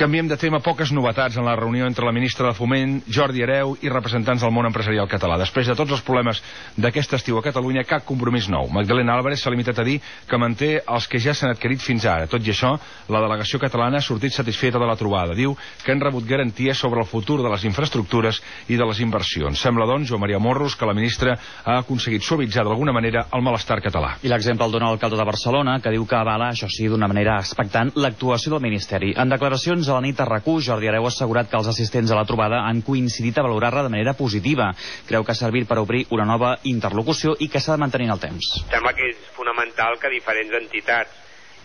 Canviem de tema, poques novetats en la reunió entre la ministra de Foment, Jordi Hereu, i representants del món empresarial català. Després de tots els problemes d'aquest estiu a Catalunya, cap compromís nou. Magdalena Álvarez s'ha limitat a dir que manté els que ja s'han adquirit fins ara. Tot i això, la delegació catalana ha sortit satisfeta de la trobada. Diu que han rebut garanties sobre el futur de les infraestructures i de les inversions. Sembla, doncs, Joan Maria Morros, que la ministra ha aconseguit suavitzar d'alguna manera el malestar català. I l'exemple el dona l'alcalde de Barcelona, que diu que avala, això sí, d'una manera expectant, l'actuació del Ministeri. En declaracions a la nit a RAC1, Jordi Hereu ha assegurat que els assistents a la trobada han coincidit a valorar-la de manera positiva. Creu que ha servit per obrir una nova interlocució i que s'ha de mantenir en el temps. Sembla que és fonamental que diferents entitats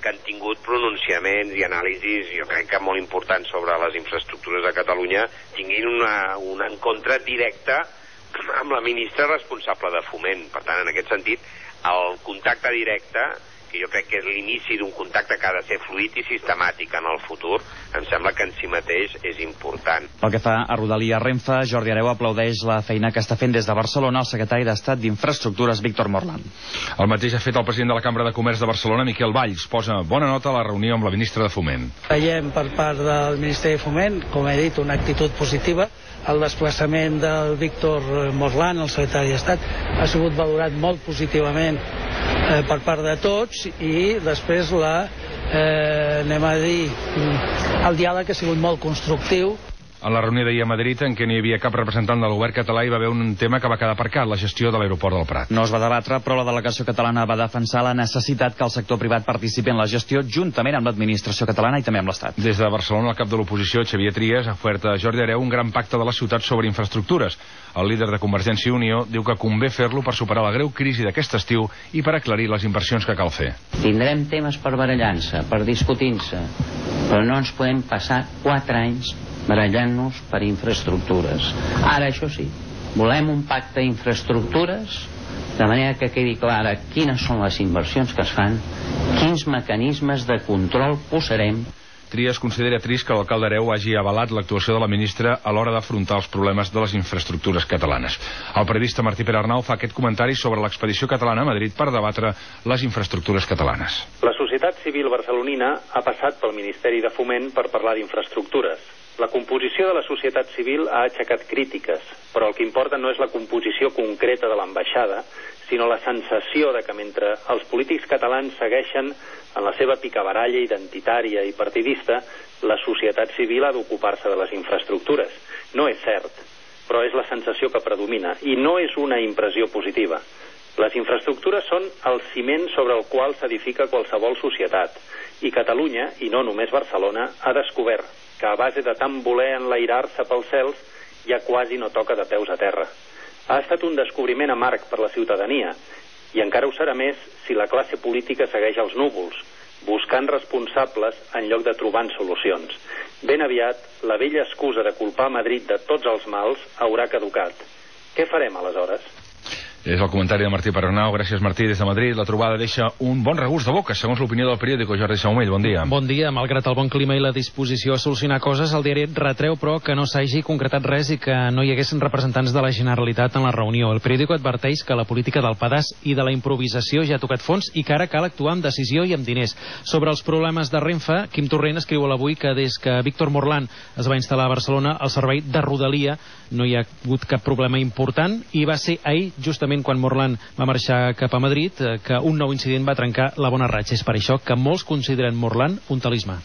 que han tingut pronunciaments i anàlisis, jo crec que molt importants sobre les infraestructures de Catalunya, tinguin un encontre directe amb la ministra responsable de Foment. Per tant, en aquest sentit, el contacte directe, que jo crec que és l'inici d'un contacte que ha de ser fluid i sistemàtic en el futur, em sembla que en si mateix és important. Pel que fa a Rodalia Renfe, Jordi Hereu aplaudeix la feina que està fent des de Barcelona el secretari d'Estat d'Infraestructures, Víctor Morland. El mateix ha fet el president de la Cambra de Comerç de Barcelona, Miquel Valls. Posa bona nota a la reunió amb la ministra de Foment. Veiem per part del Ministeri de Foment, com he dit, una actitud positiva. El desplaçament del Víctor Morland, el secretari d'Estat, ha sigut valorat molt positivament per part de tots, i després el diàleg ha sigut molt constructiu. En la reunió d'ahir a Madrid, en què no hi havia cap representant del govern català, hi va haver un tema que va quedar aparcat, la gestió de l'aeroport del Prat. No es va debatre, però la delegació catalana va defensar la necessitat que el sector privat participi en la gestió juntament amb l'administració catalana i també amb l'Estat. Des de Barcelona, el cap de l'oposició, Xavier Trias, ha oferta a Jordi Hereu un gran pacte de la ciutat sobre infraestructures. El líder de Convergència i Unió diu que convé fer-lo per superar la greu crisi d'aquest estiu i per aclarir les inversions que cal fer. Tindrem temes per barallar-se, per discutir-se, però no ens podem passar 4 anys barallant-nos per infraestructures. Ara, això sí, volem un pacte d'infraestructures de manera que quedi clara quines són les inversions que es fan, quins mecanismes de control posarem. Trias considera trist que l'alcalde Hereu hagi avalat l'actuació de la ministra a l'hora d'afrontar els problemes de les infraestructures catalanes. El periodista Martí Pere Arnau fa aquest comentari sobre l'expedició catalana a Madrid per debatre les infraestructures catalanes. La societat civil barcelonina ha passat pel Ministeri de Foment per parlar d'infraestructures. La composició de la societat civil ha aixecat crítiques, però el que importa no és la composició concreta de l'ambaixada, sinó la sensació de que mentre els polítics catalans segueixen en la seva picabaralla identitària i partidista, la societat civil ha d'ocupar-se de les infraestructures. No és cert, però és la sensació que predomina, i no és una impressió positiva. Les infraestructures són el ciment sobre el qual s'edifica qualsevol societat, i Catalunya, i no només Barcelona, ha descobert que a base de tant voler enlairar-se pels cels ja quasi no toca de peus a terra. Ha estat un descobriment amarg per la ciutadania, i encara ho serà més si la classe política segueix als núvols, buscant responsables en lloc de trobant solucions. Ben aviat, la vella excusa de culpar Madrid de tots els mals haurà caducat. Què farem aleshores? És el comentari de Martí Pere Arnau. Gràcies, Martí. Des de Madrid, la trobada deixa un bon regust de boca, segons l'opinió del periòdico. Jordi Saumell, bon dia. Bon dia. Malgrat el bon clima i la disposició a solucionar coses, el diari retreu, però, que no s'hagi concretat res i que no hi haguessin representants de la Generalitat en la reunió. El periòdico adverteix que la política del pedaç i de la improvisació ja ha tocat fons i que ara cal actuar amb decisió i amb diners. Sobre els problemes de Renfe, Quim Torrent escriu a l'Avui que des que Víctor Morland es va instal·lar a Barcelona, el servei de Rodalia no hi ha hagut cap problema important, i va ser ahir, justament quan Morland va marxar cap a Madrid, que un nou incident va trencar la bona ratxa. És per això que molts consideren Morland un talismà.